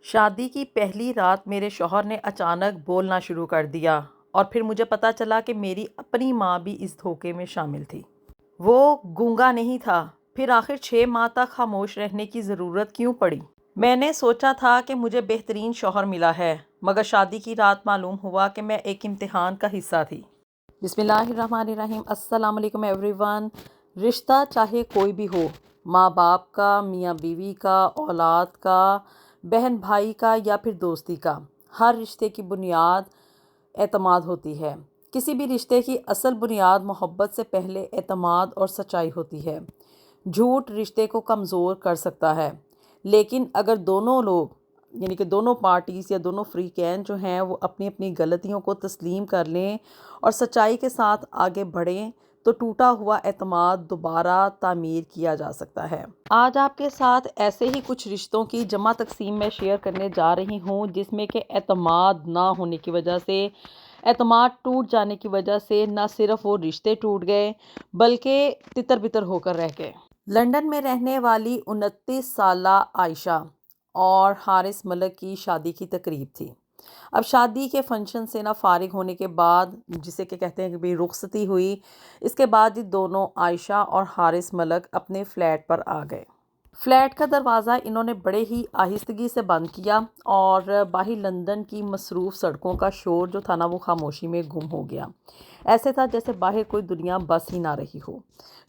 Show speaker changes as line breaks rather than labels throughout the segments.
شادی کی پہلی رات میرے شوہر نے اچانک بولنا شروع کر دیا اور پھر مجھے پتہ چلا کہ میری اپنی ماں بھی اس دھوکے میں شامل تھی۔ وہ گونگا نہیں تھا۔ پھر آخر 6 ماہ تک خاموش رہنے کی ضرورت کیوں پڑی؟ میں نے سوچا تھا کہ مجھے بہترین شوہر ملا ہے، مگر شادی کی رات معلوم ہوا کہ میں ایک امتحان کا حصہ تھی۔ بسم اللہ الرحمن الرحیم۔ السلام علیکم ایوری ون۔ رشتہ چاہے کوئی بھی ہو، ماں باپ کا، میاں بیوی کا، اولاد کا، بہن بھائی کا یا پھر دوستی کا، ہر رشتے کی بنیاد اعتماد ہوتی ہے۔ کسی بھی رشتے کی اصل بنیاد محبت سے پہلے اعتماد اور سچائی ہوتی ہے۔ جھوٹ رشتے کو کمزور کر سکتا ہے، لیکن اگر دونوں لوگ یعنی کہ دونوں پارٹیز یا دونوں فریقین جو ہیں وہ اپنی اپنی غلطیوں کو تسلیم کر لیں اور سچائی کے ساتھ آگے بڑھیں تو ٹوٹا ہوا اعتماد دوبارہ تعمیر کیا جا سکتا ہے۔ آج آپ کے ساتھ ایسے ہی کچھ رشتوں کی جمع تقسیم میں شیئر کرنے جا رہی ہوں جس میں کہ اعتماد نہ ہونے کی وجہ سے، اعتماد ٹوٹ جانے کی وجہ سے نہ صرف وہ رشتے ٹوٹ گئے بلکہ تتر بتر ہو کر رہ گئے۔ لندن میں رہنے والی 29 سالہ عائشہ اور حارث ملک کی شادی کی تقریب تھی۔ اب شادی کے فنکشن سے نہ فارغ ہونے کے بعد، جسے کہ کہتے ہیں کہ بھی رخصتی ہوئی، اس کے بعد ہی دونوں عائشہ اور حارث ملک اپنے فلیٹ پر آ گئے۔ فلیٹ کا دروازہ انہوں نے بڑے ہی آہستگی سے بند کیا اور باہر لندن کی مصروف سڑکوں کا شور جو تھا نا وہ خاموشی میں گم ہو گیا۔ ایسے تھا جیسے باہر کوئی دنیا بس ہی نہ رہی ہو۔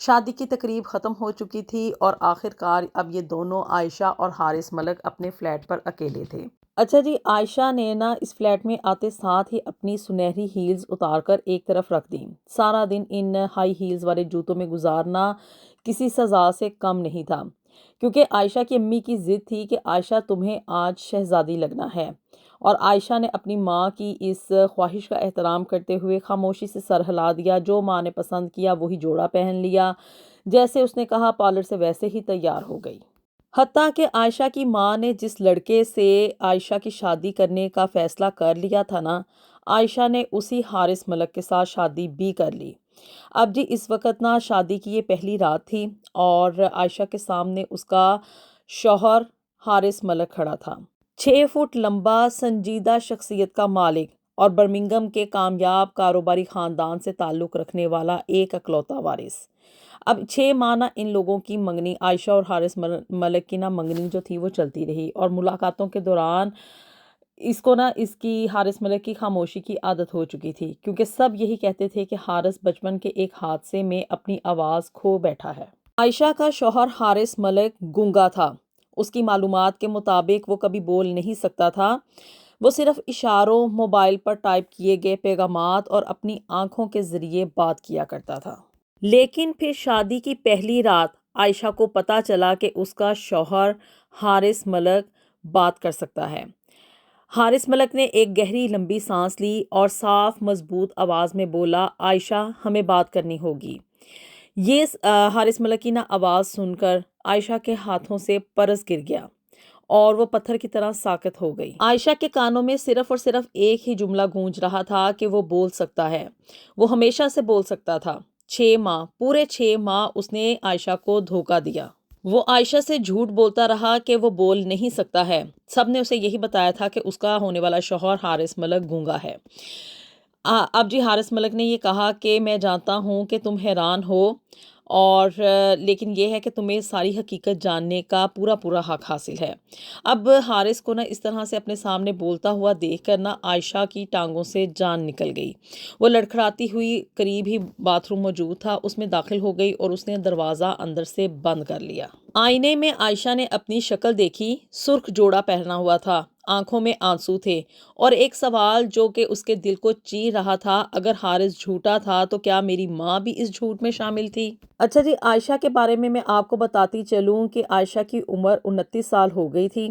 شادی کی تقریب ختم ہو چکی تھی اور آخر کار اب یہ دونوں عائشہ اور حارث ملک اپنے فلیٹ پر اکیلے تھے۔ اچھا جی، عائشہ نے نا اس فلیٹ میں آتے ساتھ ہی اپنی سنہری ہیلز اتار کر ایک طرف رکھ دیں۔ سارا دن ان ہائی ہیلز والے جوتوں میں گزارنا کسی سزا سے کم نہیں تھا، کیونکہ عائشہ کی امی کی ضد تھی کہ عائشہ تمہیں آج شہزادی لگنا ہے، اور عائشہ نے اپنی ماں کی اس خواہش کا احترام کرتے ہوئے خاموشی سے سر ہلا دیا۔ جو ماں نے پسند کیا وہی جوڑا پہن لیا، جیسے اس نے کہا پارلر سے ویسے ہی تیار ہو گئی۔ حتیٰ کہ عائشہ کی ماں نے جس لڑکے سے عائشہ کی شادی کرنے کا فیصلہ کر لیا تھا نا، عائشہ نے اسی حارث ملک کے ساتھ شادی بھی کر لی۔ اب جی اس وقت نا شادی کی یہ پہلی رات تھی اور عائشہ کے سامنے اس کا شوہر حارث ملک کھڑا تھا۔ 6 فٹ لمبا، سنجیدہ شخصیت کا مالک اور برمنگھم کے کامیاب کاروباری خاندان سے تعلق رکھنے والا ایک اکلوتا وارث۔ اب 6 ماہ نا ان لوگوں کی منگنی، عائشہ اور حارث ملک کی نا منگنی جو تھی وہ چلتی رہی، اور ملاقاتوں کے دوران اس کو نا اس کی حارث ملک کی خاموشی کی عادت ہو چکی تھی، کیونکہ سب یہی کہتے تھے کہ حارث بچپن کے ایک حادثے میں اپنی آواز کھو بیٹھا ہے۔ عائشہ کا شوہر حارث ملک گونگا تھا۔ اس کی معلومات کے مطابق وہ کبھی بول نہیں سکتا تھا، وہ صرف اشاروں، موبائل پر ٹائپ کیے گئے پیغامات اور اپنی آنکھوں کے ذریعے بات کیا کرتا تھا۔ لیکن پھر شادی کی پہلی رات عائشہ کو پتہ چلا کہ اس کا شوہر حارث ملک بات کر سکتا ہے۔ حارث ملک نے ایک گہری لمبی سانس لی اور صاف مضبوط آواز میں بولا، عائشہ ہمیں بات کرنی ہوگی۔ یہ حارث ملک کی نا آواز سن کر عائشہ کے ہاتھوں سے پرس گر گیا اور وہ پتھر کی طرح ساکت ہو گئی۔ عائشہ کے کانوں میں صرف اور صرف ایک ہی جملہ گونج رہا تھا کہ وہ بول سکتا ہے، وہ ہمیشہ سے بول سکتا تھا۔ 6 ماہ، پورے 6 ماہ اس نے عائشہ کو دھوکہ دیا۔ وہ عائشہ سے جھوٹ بولتا رہا کہ وہ بول نہیں سکتا ہے۔ سب نے اسے یہی بتایا تھا کہ اس کا ہونے والا شوہر حارث ملک گونگا ہے۔ اب جی حارث ملک نے یہ کہا کہ میں جانتا ہوں کہ تم حیران ہو، اور لیکن یہ ہے کہ تمہیں ساری حقیقت جاننے کا پورا پورا حق حاصل ہے۔ اب حارث کو نا اس طرح سے اپنے سامنے بولتا ہوا دیکھ کر نا عائشہ کی ٹانگوں سے جان نکل گئی۔ وہ لڑکھڑاتی ہوئی قریب ہی باتھ روم موجود تھا، اس میں داخل ہو گئی اور اس نے دروازہ اندر سے بند کر لیا۔ آئینے میں عائشہ نے اپنی شکل دیکھی۔ سرخ جوڑا پہنا ہوا تھا، آنکھوں میں آنسو تھے، اور ایک سوال جو کہ اس کے دل کو چیر رہا تھا، اگر حارث جھوٹا تھا تو کیا میری ماں بھی اس جھوٹ میں شامل تھی؟ اچھا جی، عائشہ کے بارے میں آپ کو بتاتی چلوں کہ عائشہ کی عمر 29 سال ہو گئی تھی،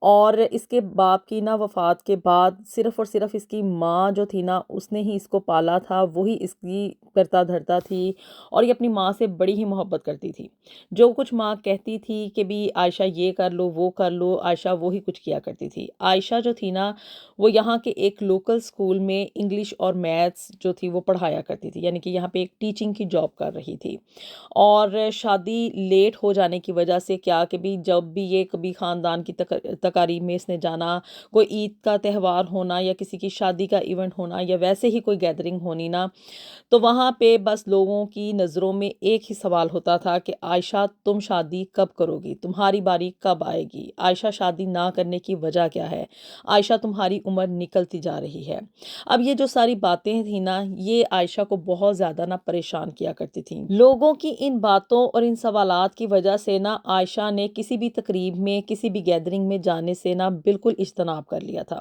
اور اس کے باپ کی نا وفات کے بعد صرف اور صرف اس کی ماں جو تھی نا اس نے ہی اس کو پالا تھا، وہی اس کی کرتا دھرتا تھی، اور یہ اپنی ماں سے بڑی ہی محبت کرتی تھی۔ جو کچھ ماں کہتی تھی کہ بھی عائشہ یہ کر لو وہ کر لو، عائشہ وہی کچھ کیا کرتی تھی۔ عائشہ جو تھی نا وہ یہاں کے ایک لوکل سکول میں انگلش اور میتھس جو تھی وہ پڑھایا کرتی تھی، یعنی کہ یہاں پہ ایک ٹیچنگ کی جاب کر رہی تھی۔ اور شادی لیٹ ہو جانے کی وجہ سے کیا کہ بھی جب بھی یہ کبھی خاندان کی کاری میں اس نے جانا، کوئی عید کا تہوار ہونا یا کسی کی شادی کا ایونٹ ہونا یا ویسے ہی کوئی گیدرنگ ہونی نا، تو وہاں پہ بس لوگوں کی نظروں میں ایک ہی سوال ہوتا تھا کہ عائشہ تم شادی کب کرو گی، تمہاری باری کب آئے گی، عائشہ شادی نہ کرنے کی وجہ کیا ہے، عائشہ تمہاری عمر نکلتی جا رہی ہے۔ اب یہ جو ساری باتیں تھیں نا، یہ عائشہ کو بہت زیادہ نا پریشان کیا کرتی تھیں۔ لوگوں کی ان باتوں اور ان سوالات کی وجہ سے نا عائشہ نے کسی بھی تقریب میں، کسی بھی گیدرنگ میں جانے سے نا بالکل اجتناب کر لیا تھا،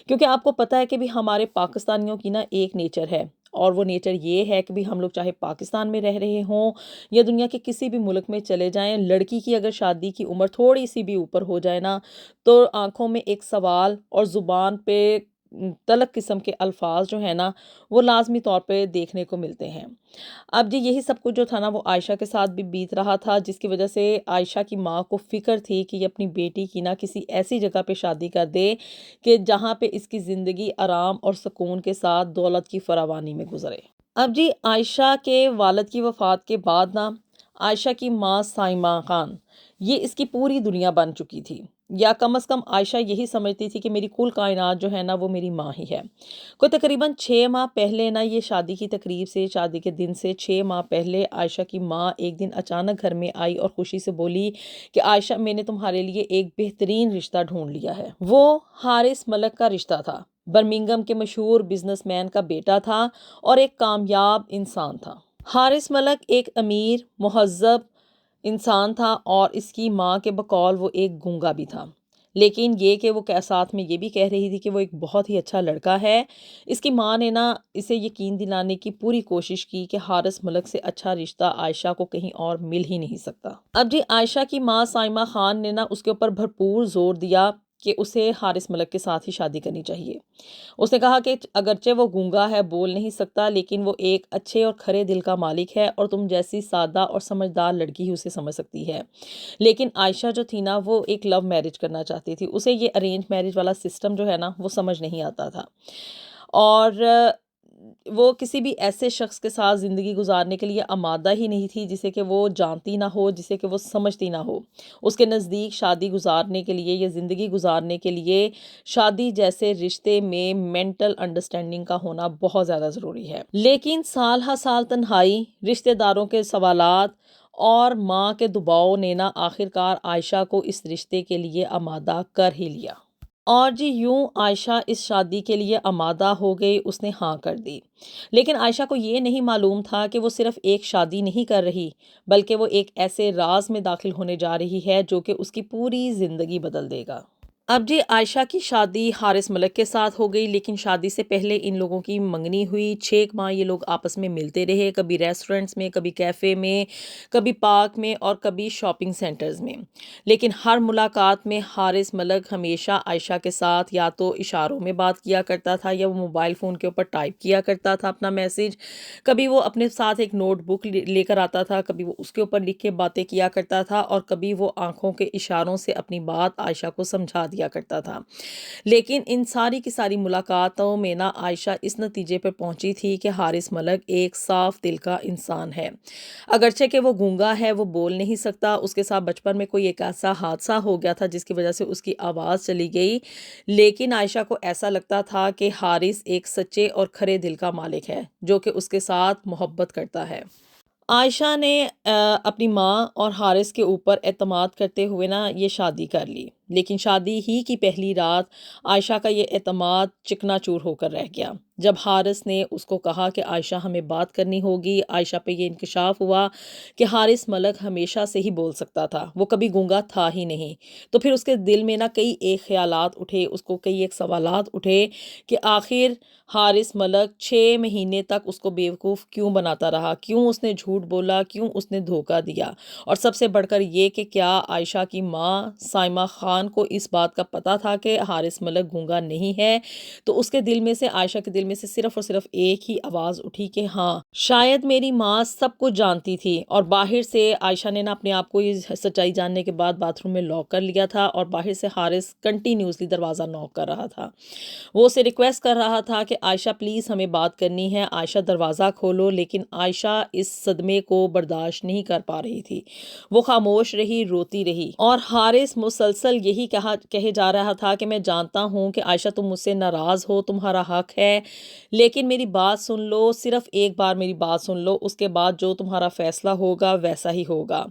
کیونکہ آپ کو پتہ ہے کہ بھی ہمارے پاکستانیوں کی نا ایک نیچر ہے، اور وہ نیچر یہ ہے کہ بھی ہم لوگ چاہے پاکستان میں رہ رہے ہوں یا دنیا کے کسی بھی ملک میں چلے جائیں، لڑکی کی اگر شادی کی عمر تھوڑی سی بھی اوپر ہو جائے نا، تو آنکھوں میں ایک سوال اور زبان پہ تلخ قسم کے الفاظ جو ہیں نا، وہ لازمی طور پہ دیکھنے کو ملتے ہیں۔ اب جی یہی سب کچھ جو تھا نا وہ عائشہ کے ساتھ بھی بیت رہا تھا، جس کی وجہ سے عائشہ کی ماں کو فکر تھی کہ یہ اپنی بیٹی کی نا کسی ایسی جگہ پہ شادی کر دے کہ جہاں پہ اس کی زندگی آرام اور سکون کے ساتھ دولت کی فراوانی میں گزرے۔ اب جی عائشہ کے والد کی وفات کے بعد نا عائشہ کی ماں سائمہ خان، یہ اس کی پوری دنیا بن چکی تھی، یا کم از کم عائشہ یہی سمجھتی تھی کہ میری کل کائنات جو ہے نا وہ میری ماں ہی ہے۔ کوئی تقریباً 6 ماہ پہلے نا، یہ شادی کی تقریب سے، شادی کے دن سے 6 ماہ پہلے عائشہ کی ماں ایک دن اچانک گھر میں آئی اور خوشی سے بولی کہ عائشہ میں نے تمہارے لیے ایک بہترین رشتہ ڈھونڈ لیا ہے۔ وہ حارث ملک کا رشتہ تھا، برمنگھم کے مشہور بزنس مین کا بیٹا تھا اور ایک کامیاب انسان تھا۔ حارث ملک ایک امیر مہذب انسان تھا اور اس کی ماں کے بقول وہ ایک گونگا بھی تھا، لیکن یہ کہ وہ ساتھ میں یہ بھی کہہ رہی تھی کہ وہ ایک بہت ہی اچھا لڑکا ہے۔ اس کی ماں نے نا اسے یقین دلانے کی پوری کوشش کی کہ حارث ملک سے اچھا رشتہ عائشہ کو کہیں اور مل ہی نہیں سکتا۔ اب جی عائشہ کی ماں سائمہ خان نے نا اس کے اوپر بھرپور زور دیا کہ اسے حارث ملک کے ساتھ ہی شادی کرنی چاہیے۔ اس نے کہا کہ اگرچہ وہ گونگا ہے، بول نہیں سکتا، لیکن وہ ایک اچھے اور کھرے دل کا مالک ہے اور تم جیسی سادہ اور سمجھدار لڑکی ہی اسے سمجھ سکتی ہے۔ لیکن عائشہ جو تھی نا وہ ایک لو میرج کرنا چاہتی تھی، اسے یہ ارینج میرج والا سسٹم جو ہے نا وہ سمجھ نہیں آتا تھا، اور وہ کسی بھی ایسے شخص کے ساتھ زندگی گزارنے کے لیے آمادہ ہی نہیں تھی جسے کہ وہ جانتی نہ ہو، جسے کہ وہ سمجھتی نہ ہو۔ اس کے نزدیک شادی گزارنے کے لیے یا زندگی گزارنے کے لیے شادی جیسے رشتے میں مینٹل انڈرسٹینڈنگ کا ہونا بہت زیادہ ضروری ہے۔ لیکن سال ہر سال تنہائی، رشتہ داروں کے سوالات اور ماں کے دباؤ نے نا آخرکار عائشہ کو اس رشتے کے لیے آمادہ کر ہی لیا۔ اور جی یوں عائشہ اس شادی کے لیے آمادہ ہو گئی، اس نے ہاں کر دی۔ لیکن عائشہ کو یہ نہیں معلوم تھا کہ وہ صرف ایک شادی نہیں کر رہی، بلکہ وہ ایک ایسے راز میں داخل ہونے جا رہی ہے جو کہ اس کی پوری زندگی بدل دے گا۔ اب جی عائشہ کی شادی حارث ملک کے ساتھ ہو گئی، لیکن شادی سے پہلے ان لوگوں کی منگنی ہوئی۔ 6 ماہ یہ لوگ آپس میں ملتے رہے، کبھی ریسٹورنٹس میں، کبھی کیفے میں، کبھی پارک میں اور کبھی شاپنگ سینٹرز میں۔ لیکن ہر ملاقات میں حارث ملک ہمیشہ عائشہ کے ساتھ یا تو اشاروں میں بات کیا کرتا تھا یا وہ موبائل فون کے اوپر ٹائپ کیا کرتا تھا اپنا میسج۔ کبھی وہ اپنے ساتھ ایک نوٹ بک لے کر آتا تھا، کبھی وہ اس کے اوپر لکھ کے باتیں کیا کرتا تھا، اور کبھی وہ آنکھوں کے اشاروں سے اپنی بات عائشہ کو سمجھا دیا کرتا تھا۔ لیکن ان ساری کی ساری ملاقاتوں میں نا عائشہ اس نتیجے پر پہنچی تھی کہ حارث ملک ایک صاف دل کا انسان ہے۔ اگرچہ کہ وہ گونگا ہے، وہ بول نہیں سکتا، اس کے ساتھ بچپن میں کوئی ایک ایسا حادثہ ہو گیا تھا جس کی وجہ سے اس کی آواز چلی گئی، لیکن عائشہ کو ایسا لگتا تھا کہ حارث ایک سچے اور کھرے دل کا مالک ہے جو کہ اس کے ساتھ محبت کرتا ہے۔ عائشہ نے اپنی ماں اور حارث کے اوپر اعتماد کرتے ہوئے نا یہ شادی کر لی، لیکن شادی ہی کی پہلی رات عائشہ کا یہ اعتماد چکنا چور ہو کر رہ گیا۔ جب حارث نے اس کو کہا کہ عائشہ ہمیں بات کرنی ہوگی، عائشہ پہ یہ انکشاف ہوا کہ حارث ملک ہمیشہ سے ہی بول سکتا تھا، وہ کبھی گونگا تھا ہی نہیں۔ تو پھر اس کے دل میں نا کئی ایک خیالات اٹھے، اس کو کئی ایک سوالات اٹھے کہ آخر حارث ملک 6 مہینے تک اس کو بیوقوف کیوں بناتا رہا، کیوں اس نے جھوٹ بولا، کیوں اس نے دھوکہ دیا، اور سب سے بڑھ کر یہ کہ کیا عائشہ کی ماں سائمہ خان کو اس بات کا پتہ تھا کہ حارث ملک گونگا نہیں ہے۔ تو اس کے دل میں سے، عائشہ کے دل میں سے صرف اور صرف ایک ہی آواز اٹھی کہ ہاں شاید میری ماں سب کچھ جانتی تھی۔ اور باہر سے عائشہ نے نا اپنے آپ کو یہ سچائی جاننے کے بعد باتھ روم میں لاک کر لیا تھا، اور باہر سے حارث کنٹینیوسلی دروازہ نوک کر رہا تھا، وہ اسے ریکویسٹ کر رہا تھا کہ عائشہ پلیز ہمیں بات کرنی ہے، عائشہ دروازہ کھولو۔ لیکن عائشہ اس صدمے کو برداشت نہیں کر پا رہی تھی، وہ خاموش رہی، روتی رہی، اور حارث مسلسل یہی کہے جا رہا تھا کہ میں جانتا ہوں کہ عائشہ تم مجھ سے ناراض ہو، تمہارا حق ہے، لیکن میری بات سن لو، صرف ایک بار میری بات سن لو، اس کے بعد جو تمہارا فیصلہ ہوگا ویسا ہی ہوگا۔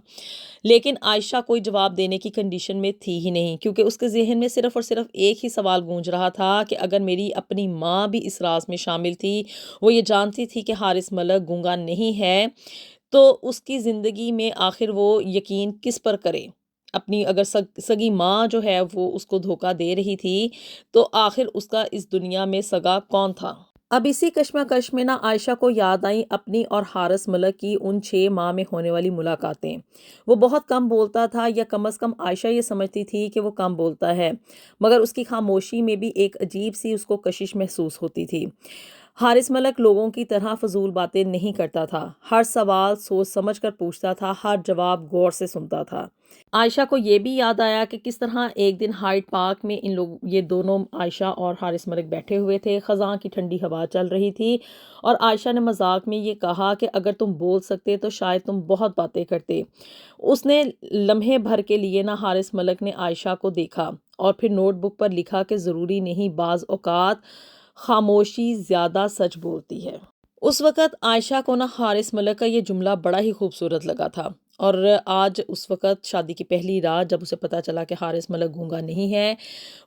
لیکن عائشہ کوئی جواب دینے کی کنڈیشن میں تھی ہی نہیں، کیونکہ اس کے ذہن میں صرف اور صرف ایک ہی سوال گونج رہا تھا کہ اگر میری اپنی ماں بھی اس راز میں شامل تھی، وہ یہ جانتی تھی کہ حارث ملک گونگا نہیں ہے، تو اس کی زندگی میں آخر وہ یقین کس پر کرے؟ اپنی اگر سگی ماں جو ہے وہ اس کو دھوکہ دے رہی تھی، تو آخر اس کا اس دنیا میں سگا کون تھا؟ اب اسی کشمکش میں نہ عائشہ کو یاد آئیں اپنی اور حارث ملک کی ان 6 ماہ میں ہونے والی ملاقاتیں۔ وہ بہت کم بولتا تھا، یا کم از کم عائشہ یہ سمجھتی تھی کہ وہ کم بولتا ہے، مگر اس کی خاموشی میں بھی ایک عجیب سی اس کو کشش محسوس ہوتی تھی۔ حارث ملک لوگوں کی طرح فضول باتیں نہیں کرتا تھا، ہر سوال سوچ سمجھ کر پوچھتا تھا، ہر جواب غور سے سنتا تھا۔ عائشہ کو یہ بھی یاد آیا کہ کس طرح ایک دن ہائیڈ پارک میں یہ دونوں عائشہ اور حارث ملک بیٹھے ہوئے تھے، خزاں کی ٹھنڈی ہوا چل رہی تھی، اور عائشہ نے مذاق میں یہ کہا کہ اگر تم بول سکتے تو شاید تم بہت باتیں کرتے۔ اس نے لمحے بھر کے لیے نہ حارث ملک نے عائشہ کو دیکھا اور پھر نوٹ بک پر لکھا کہ ضروری نہیں، بعض اوقات خاموشی زیادہ سچ بولتی ہے۔ اس وقت عائشہ کو نہ حارث ملک کا یہ جملہ بڑا ہی خوبصورت لگا تھا، اور آج اس وقت شادی کی پہلی رات جب اسے پتہ چلا کہ حارث ملک گونگا نہیں ہے،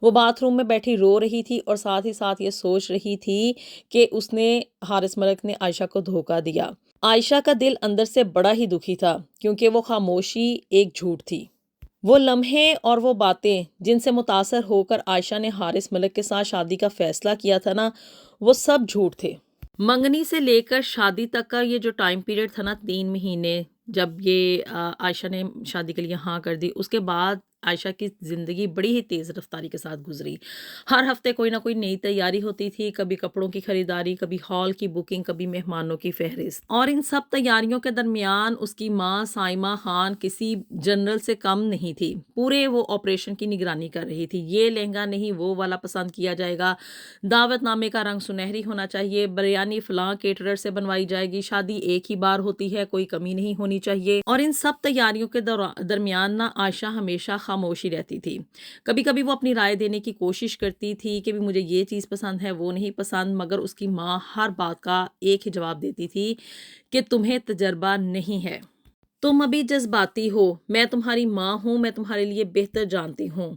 وہ باتھ روم میں بیٹھی رو رہی تھی اور ساتھ ہی ساتھ یہ سوچ رہی تھی کہ اس نے حارث ملک نے عائشہ کو دھوکہ دیا۔ عائشہ کا دل اندر سے بڑا ہی دکھی تھا، کیونکہ وہ خاموشی ایک جھوٹ تھی۔ وہ لمحے اور وہ باتیں جن سے متاثر ہو کر عائشہ نے حارث ملک کے ساتھ شادی کا فیصلہ کیا تھا نا، وہ سب جھوٹ تھے۔ منگنی سے لے کر شادی تک کا یہ جو ٹائم پیریڈ تھا نا، 3 مہینے، جب یہ عائشہ نے شادی کے لیے ہاں کر دی، اس کے بعد عائشہ کی زندگی بڑی ہی تیز رفتاری کے ساتھ گزری۔ ہر ہفتے کوئی نہ کوئی نئی تیاری ہوتی تھی، کبھی کپڑوں کی خریداری، کبھی ہال کی بکنگ، کبھی مہمانوں کی فہرست، اور ان سب تیاریوں کے درمیان اس کی ماں سائمہ خان کسی جنرل سے کم نہیں تھی، پورے وہ آپریشن کی نگرانی کر رہی تھی۔ یہ لہنگا نہیں وہ والا پسند کیا جائے گا، دعوت نامے کا رنگ سنہری ہونا چاہیے، بریانی فلاں کیٹرر سے بنوائی جائے گی، شادی ایک ہی بار ہوتی ہے، کوئی کمی نہیں ہونی چاہیے۔ اور ان سب تیاریوں کے درمیان نہ عائشہ ہمیشہ خاموشی رہتی تھی۔ کبھی کبھی وہ اپنی رائے دینے کی کوشش کرتی تھی کہ بھی مجھے یہ چیز پسند ہے، وہ نہیں پسند، مگر اس کی ماں ہر بات کا ایک ہی جواب دیتی تھی کہ تمہیں تجربہ نہیں ہے، تم ابھی جذباتی ہو، میں تمہاری ماں ہوں، میں تمہارے لیے بہتر جانتی ہوں۔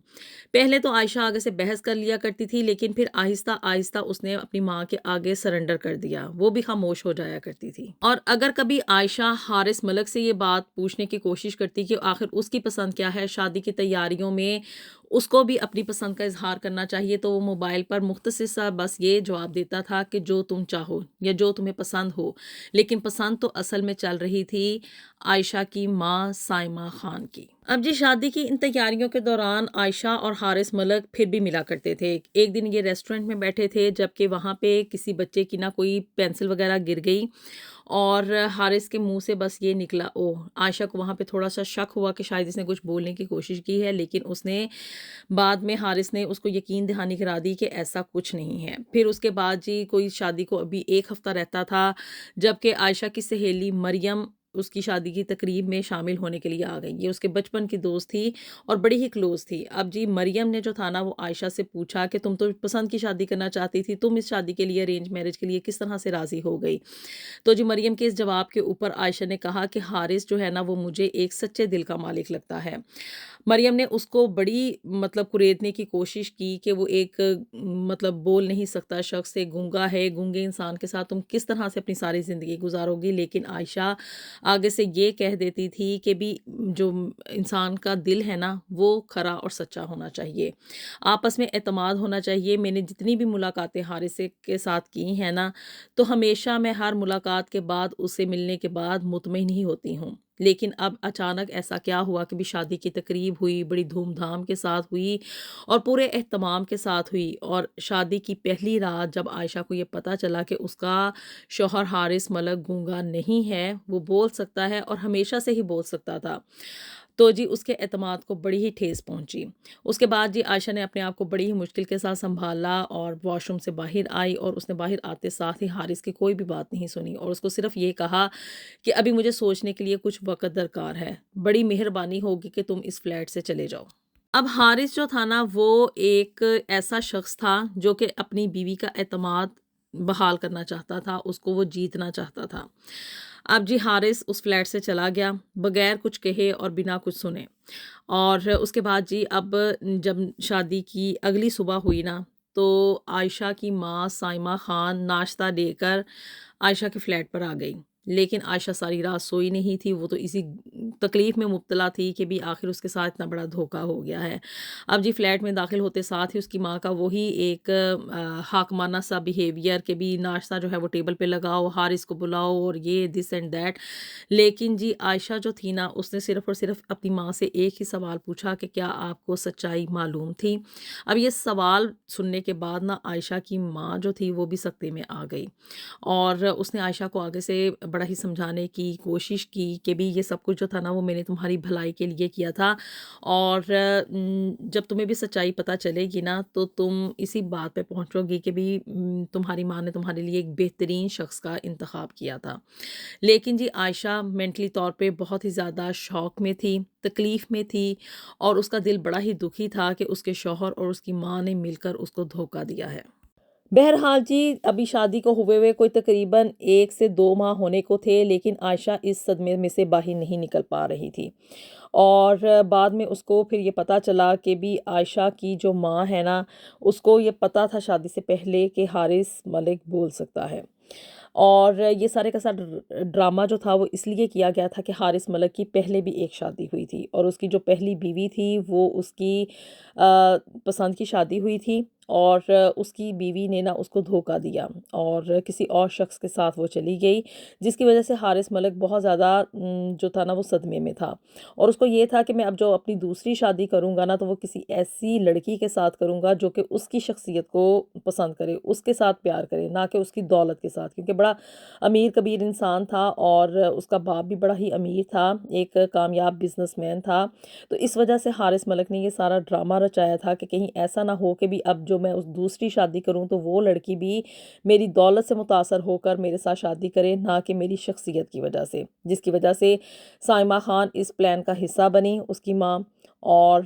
پہلے تو عائشہ آگے سے بحث کر لیا کرتی تھی، لیکن پھر آہستہ آہستہ اس نے اپنی ماں کے آگے سرنڈر کر دیا، وہ بھی خاموش ہو جایا کرتی تھی۔ اور اگر کبھی عائشہ حارث ملک سے یہ بات پوچھنے کی کوشش کرتی کہ آخر اس کی پسند کیا ہے، شادی کی تیاریوں میں اس کو بھی اپنی پسند کا اظہار کرنا چاہیے، تو وہ موبائل پر مختصر سا بس یہ جواب دیتا تھا کہ جو تم چاہو یا جو تمہیں پسند ہو، لیکن پسند تو اصل میں چل رہی تھی عائشہ کی ماں سائمہ خان کی۔ اب جی شادی کی ان تیاریوں کے دوران عائشہ اور حارث ملک پھر بھی ملا کرتے تھے۔ ایک دن یہ ریسٹورنٹ میں بیٹھے تھے، جبکہ وہاں پہ کسی بچے کی نہ کوئی پینسل وغیرہ گر گئی، اور حارث کے منہ سے بس یہ نکلا او۔ عائشہ کو وہاں پہ تھوڑا سا شک ہوا کہ شاید اس نے کچھ بولنے کی کوشش کی ہے، لیکن اس نے بعد میں حارث نے اس کو یقین دہانی کرا دی کہ ایسا کچھ نہیں ہے۔ پھر اس کے بعد جی کوئی شادی کو ابھی 1 ہفتہ رہتا تھا، جبکہ عائشہ کی سہیلی مریم اس کی شادی کی تقریب میں شامل ہونے کے لیے آ گئی۔ یہ اس کے بچپن کی دوست تھی اور بڑی ہی کلوز تھی۔ اب جی مریم نے جو تھا نا، وہ عائشہ سے پوچھا کہ تم تو پسند کی شادی کرنا چاہتی تھی، تم اس شادی کے لیے ارینج میرج کے لیے کس طرح سے راضی ہو گئی؟ تو جی مریم کے اس جواب کے اوپر عائشہ نے کہا کہ حارث جو ہے نا، وہ مجھے ایک سچے دل کا مالک لگتا ہے۔ مریم نے اس کو بڑی کریدنے کی کوشش کی کہ وہ ایک بول نہیں سکتا شخص سے گونگا ہے، گونگے انسان کے ساتھ تم کس طرح سے اپنی ساری زندگی گزارو گی، لیکن عائشہ آگے سے یہ کہہ دیتی تھی کہ بھی جو انسان کا دل ہے نا، وہ کھرا اور سچا ہونا چاہیے، آپس میں اعتماد ہونا چاہیے۔ میں نے جتنی بھی ملاقاتیں حارث کے ساتھ کی ہیں نا، تو ہمیشہ میں ہر ملاقات کے بعد اسے ملنے کے بعد مطمئن ہی ہوتی ہوں، لیکن اب اچانک ایسا کیا ہوا کہ بھی شادی کی تقریب ہوئی، بڑی دھوم دھام کے ساتھ ہوئی اور پورے اہتمام کے ساتھ ہوئی، اور شادی کی پہلی رات جب عائشہ کو یہ پتہ چلا کہ اس کا شوہر حارث ملک گونگا نہیں ہے، وہ بول سکتا ہے اور ہمیشہ سے ہی بول سکتا تھا، تو جی اس کے اعتماد کو بڑی ہی ٹھیس پہنچی۔ اس کے بعد جی عائشہ نے اپنے آپ کو بڑی ہی مشکل کے ساتھ سنبھالا اور واش روم سے باہر آئی، اور اس نے باہر آتے ساتھ ہی حارث کی کوئی بھی بات نہیں سنی، اور اس کو صرف یہ کہا کہ ابھی مجھے سوچنے کے لیے کچھ وقت درکار ہے، بڑی مہربانی ہوگی کہ تم اس فلیٹ سے چلے جاؤ۔ اب حارث جو تھا نا وہ ایک ایسا شخص تھا جو کہ اپنی بیوی کا اعتماد بحال کرنا چاہتا تھا، اس کو وہ جیتنا چاہتا تھا۔ اب جی حارث اس فلیٹ سے چلا گیا بغیر کچھ کہے اور بنا کچھ سنے، اور اس کے بعد جی اب جب شادی کی اگلی صبح ہوئی نا، تو عائشہ کی ماں سائمہ خان ناشتہ لے کر عائشہ کے فلیٹ پر آ گئی، لیکن عائشہ ساری رات سوئی نہیں تھی، وہ تو اسی تکلیف میں مبتلا تھی کہ بھی آخر اس کے ساتھ اتنا بڑا دھوکا ہو گیا ہے۔ اب جی فلیٹ میں داخل ہوتے ساتھ ہی اس کی ماں کا وہی ایک حاکمانہ سا بیہیویئر کہ بھی ناشتہ جو ہے وہ ٹیبل پہ لگاؤ، حارث کو بلاؤ اور یہ دس اینڈ دیٹ۔ لیکن جی عائشہ جو تھی نا، اس نے صرف اور صرف اپنی ماں سے ایک ہی سوال پوچھا کہ کیا آپ کو سچائی معلوم تھی؟ اب یہ سوال سننے کے بعد نا عائشہ کی ماں جو تھی وہ بھی سکتے میں آ گئی، اور اس نے عائشہ کو آگے سے بڑا ہی سمجھانے کی کوشش کی کہ بھی یہ سب کچھ جو تھا نا وہ میں نے تمہاری بھلائی کے لیے کیا تھا، اور جب تمہیں بھی سچائی پتہ چلے گی نا تو تم اسی بات پہ پہنچو گی کہ بھی تمہاری ماں نے تمہارے لیے ایک بہترین شخص کا انتخاب کیا تھا۔ لیکن جی عائشہ مینٹلی طور پہ بہت ہی زیادہ شوق میں تھی، تکلیف میں تھی، اور اس کا دل بڑا ہی دکھی تھا کہ اس کے شوہر اور اس کی ماں نے مل کر اس کو دھوکہ دیا ہے۔ بہرحال جی ابھی شادی کو ہوئے کوئی تقریباً 1 سے 2 ماہ ہونے کو تھے، لیکن عائشہ اس صدمے میں سے باہر نہیں نکل پا رہی تھی، اور بعد میں اس کو پھر یہ پتہ چلا کہ بھی عائشہ کی جو ماں ہے نا، اس کو یہ پتہ تھا شادی سے پہلے کہ حارث ملک بول سکتا ہے، اور یہ سارے کا سارا ڈرامہ جو تھا وہ اس لیے کیا گیا تھا کہ حارث ملک کی پہلے بھی ایک شادی ہوئی تھی، اور اس کی جو پہلی بیوی تھی وہ اس کی پسند کی شادی ہوئی تھی، اور اس کی بیوی نے نا اس کو دھوکہ دیا اور کسی اور شخص کے ساتھ وہ چلی گئی، جس کی وجہ سے حارث ملک بہت زیادہ جو تھا نا وہ صدمے میں تھا، اور اس کو یہ تھا کہ میں اب جو اپنی دوسری شادی کروں گا نا تو وہ کسی ایسی لڑکی کے ساتھ کروں گا جو کہ اس کی شخصیت کو پسند کرے، اس کے ساتھ پیار کرے، نہ کہ اس کی دولت کے ساتھ، کیونکہ بڑا امیر کبیر انسان تھا اور اس کا باپ بھی بڑا ہی امیر تھا، ایک کامیاب بزنس مین تھا، تو اس وجہ سے حارث ملک نے یہ سارا ڈرامہ رچایا تھا کہ کہیں ایسا نہ ہو کہ بھی اب جو میں اس دوسری شادی کروں تو وہ لڑکی بھی میری دولت سے متاثر ہو کر میرے ساتھ شادی کرے، نہ کہ میری شخصیت کی وجہ سے، جس کی وجہ سے سائمہ خان اس پلان کا حصہ بنی، اس کی ماں، اور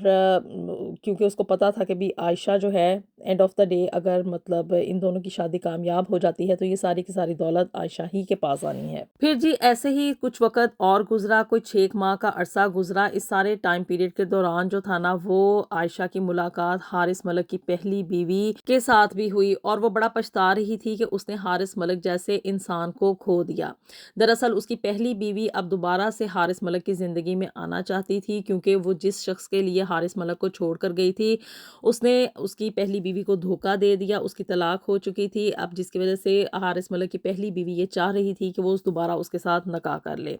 کیونکہ اس کو پتا تھا کہ بھی عائشہ جو ہے اینڈ آف دا ڈے اگر مطلب ان دونوں کی شادی کامیاب ہو جاتی ہے تو یہ ساری کی ساری دولت عائشہ ہی کے پاس آنی ہے۔ پھر جی ایسے ہی کچھ وقت اور گزرا، کوئی 6 ماہ کا عرصہ گزرا، اس سارے ٹائم پیریڈ کے دوران جو تھا نا وہ عائشہ کی ملاقات حارث ملک کی پہلی بیوی کے ساتھ بھی ہوئی، اور وہ بڑا پچھتا رہی تھی کہ اس نے حارث ملک جیسے انسان کو کھو دیا۔ دراصل اس کی پہلی بیوی اب دوبارہ سے حارث ملک کی زندگی میں آنا چاہتی تھی، کیونکہ وہ جس شخص کے لیے حارث ملک کو چھوڑ کر گئی تھی اس نے اس کی پہلی بیوی کو دھوکہ دے دیا، اس کی طلاق ہو چکی تھی، اب جس کی وجہ سے حارث ملک کی پہلی بیوی یہ چاہ رہی تھی کہ وہ دوبارہ اس کے ساتھ نکاح کر لے،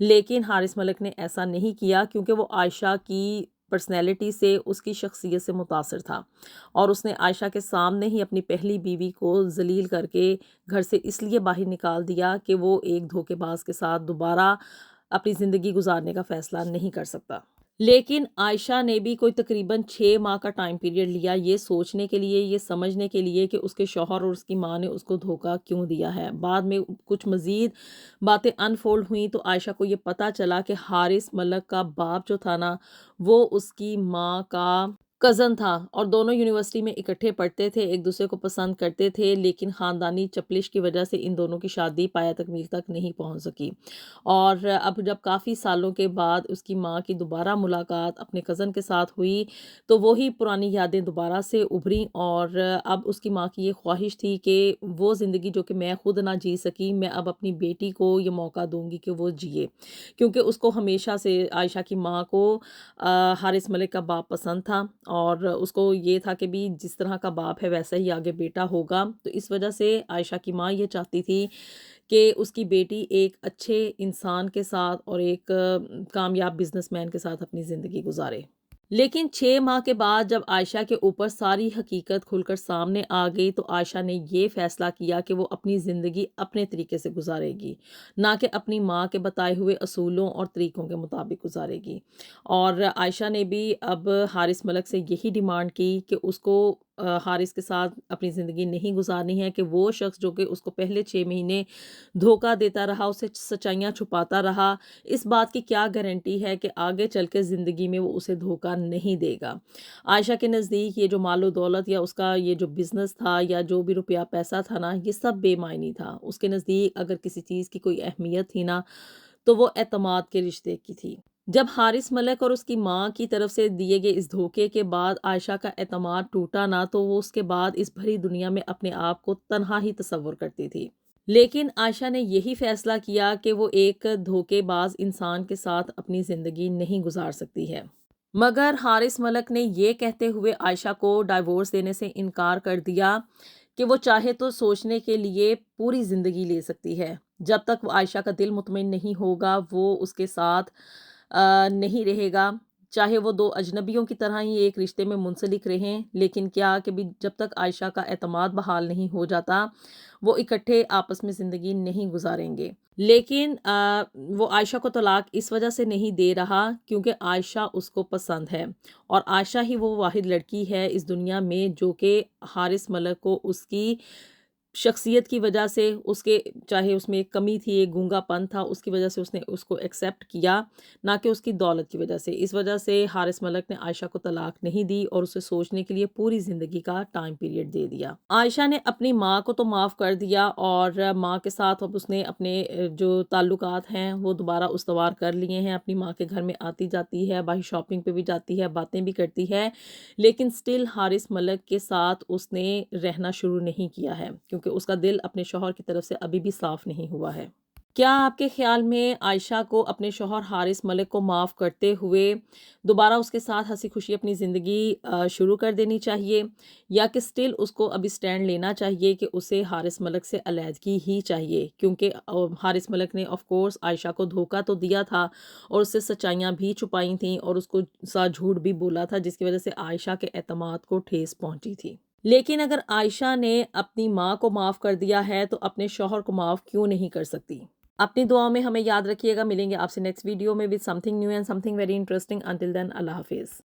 لیکن حارث ملک نے ایسا نہیں کیا کیونکہ وہ عائشہ کی پرسنالٹی سے، اس کی شخصیت سے متاثر تھا، اور اس نے عائشہ کے سامنے ہی اپنی پہلی بیوی کو ذلیل کر کے گھر سے اس لیے باہر نکال دیا کہ وہ ایک دھوکے باز کے ساتھ دوبارہ اپنی زندگی گزارنے کا فیصلہ نہیں کر سکتا۔ لیکن عائشہ نے بھی کوئی تقریباً 6 ماہ کا ٹائم پیریڈ لیا یہ سوچنے کے لیے، یہ سمجھنے کے لیے کہ اس کے شوہر اور اس کی ماں نے اس کو دھوکہ کیوں دیا ہے۔ بعد میں کچھ مزید باتیں انفولڈ ہوئیں تو عائشہ کو یہ پتہ چلا کہ حارث ملک کا باپ جو تھا نا وہ اس کی ماں کا کزن تھا، اور دونوں یونیورسٹی میں اکٹھے پڑھتے تھے، ایک دوسرے کو پسند کرتے تھے، لیکن خاندانی چپلش کی وجہ سے ان دونوں کی شادی پایہ تکمیل تک نہیں پہنچ سکی، اور اب جب کافی سالوں کے بعد اس کی ماں کی دوبارہ ملاقات اپنے کزن کے ساتھ ہوئی تو وہی پرانی یادیں دوبارہ سے ابھریں، اور اب اس کی ماں کی یہ خواہش تھی کہ وہ زندگی جو کہ میں خود نہ جی سکی، میں اب اپنی بیٹی کو یہ موقع دوں گی کہ وہ جیے، کیونکہ اس کو ہمیشہ سے عائشہ کی ماں کو حارث ملک کا باپ پسند تھا، اور اس کو یہ تھا کہ بھی جس طرح کا باپ ہے ویسا ہی آگے بیٹا ہوگا، تو اس وجہ سے عائشہ کی ماں یہ چاہتی تھی کہ اس کی بیٹی ایک اچھے انسان کے ساتھ اور ایک کامیاب بزنس مین کے ساتھ اپنی زندگی گزارے۔ لیکن 6 ماہ کے بعد جب عائشہ کے اوپر ساری حقیقت کھل کر سامنے آ گئی تو عائشہ نے یہ فیصلہ کیا کہ وہ اپنی زندگی اپنے طریقے سے گزارے گی، نہ کہ اپنی ماں کے بتائے ہوئے اصولوں اور طریقوں کے مطابق گزارے گی، اور عائشہ نے بھی اب حارث ملک سے یہی ڈیمانڈ کی کہ اس کو حارث کے ساتھ اپنی زندگی نہیں گزارنی ہے، کہ وہ شخص جو کہ اس کو پہلے 6 مہینے دھوکہ دیتا رہا، اسے سچائیاں چھپاتا رہا، اس بات کی کیا گارنٹی ہے کہ آگے چل کے زندگی میں وہ اسے دھوکہ نہیں دے گا۔ عائشہ کے نزدیک یہ جو مال و دولت یا اس کا یہ جو بزنس تھا یا جو بھی روپیہ پیسہ تھا نا، یہ سب بے معنی تھا۔ اس کے نزدیک اگر کسی چیز کی کوئی اہمیت تھی نا، تو وہ اعتماد کے رشتے کی تھی۔ جب حارث ملک اور اس کی ماں کی طرف سے دیے گئے اس دھوکے کے بعد عائشہ کا اعتماد ٹوٹا نا، تو وہ اس کے بعد اس بھری دنیا میں اپنے آپ کو تنہا ہی تصور کرتی تھی۔ لیکن عائشہ نے یہی فیصلہ کیا کہ وہ ایک دھوکے باز انسان کے ساتھ اپنی زندگی نہیں گزار سکتی ہے۔ مگر حارث ملک نے یہ کہتے ہوئے عائشہ کو ڈائیورس دینے سے انکار کر دیا کہ وہ چاہے تو سوچنے کے لیے پوری زندگی لے سکتی ہے۔ جب تک وہ عائشہ کا دل مطمئن نہیں ہوگا، وہ اس کے ساتھ نہیں رہے گا، چاہے وہ دو اجنبیوں کی طرح ہی ایک رشتے میں منسلک رہیں، لیکن کیا کہ بھی جب تک عائشہ کا اعتماد بحال نہیں ہو جاتا، وہ اکٹھے آپس میں زندگی نہیں گزاریں گے۔ لیکن وہ عائشہ کو طلاق اس وجہ سے نہیں دے رہا کیونکہ عائشہ اس کو پسند ہے، اور عائشہ ہی وہ واحد لڑکی ہے اس دنیا میں جو کہ حارث ملک کو اس کی شخصیت کی وجہ سے، اس کے چاہے اس میں ایک کمی تھی، ایک گونگا پن تھا، اس کی وجہ سے اس نے اس کو ایکسیپٹ کیا، نہ کہ اس کی دولت کی وجہ سے۔ اس وجہ سے حارث ملک نے عائشہ کو طلاق نہیں دی اور اسے سوچنے کے لیے پوری زندگی کا ٹائم پیریڈ دے دیا۔ عائشہ نے اپنی ماں کو تو معاف کر دیا، اور ماں کے ساتھ اب اس نے اپنے جو تعلقات ہیں وہ دوبارہ استوار کر لیے ہیں۔ اپنی ماں کے گھر میں آتی جاتی ہے، باہر شاپنگ پہ بھی جاتی ہے، باتیں بھی کرتی ہے، لیکن سٹل حارث ملک کے ساتھ اس نے رہنا شروع نہیں کیا ہے، کیونکہ اس کا دل اپنے شوہر کی طرف سے ابھی بھی صاف نہیں ہوا ہے۔ کیا آپ کے خیال میں عائشہ کو اپنے شوہر حارث ملک کو معاف کرتے ہوئے دوبارہ اس کے ساتھ ہنسی خوشی اپنی زندگی شروع کر دینی چاہیے، یا کہ سٹل اس کو ابھی سٹینڈ لینا چاہیے کہ اسے حارث ملک سے علیحدگی ہی چاہیے؟ کیونکہ حارث ملک نے آف کورس عائشہ کو دھوکہ تو دیا تھا اور اس سے سچائیاں بھی چھپائی تھیں اور اس کو ساتھ جھوٹ بھی بولا تھا، جس کی وجہ سے عائشہ کے اعتماد کو ٹھیس پہنچی تھی۔ لیکن اگر عائشہ نے اپنی ماں کو معاف کر دیا ہے تو اپنے شوہر کو معاف کیوں نہیں کر سکتی؟ اپنی دعاؤں میں ہمیں یاد رکھیے گا۔ ملیں گے آپ سے نیکسٹ ویڈیو میں with something new and something very interesting. Until then, اللہ حافظ۔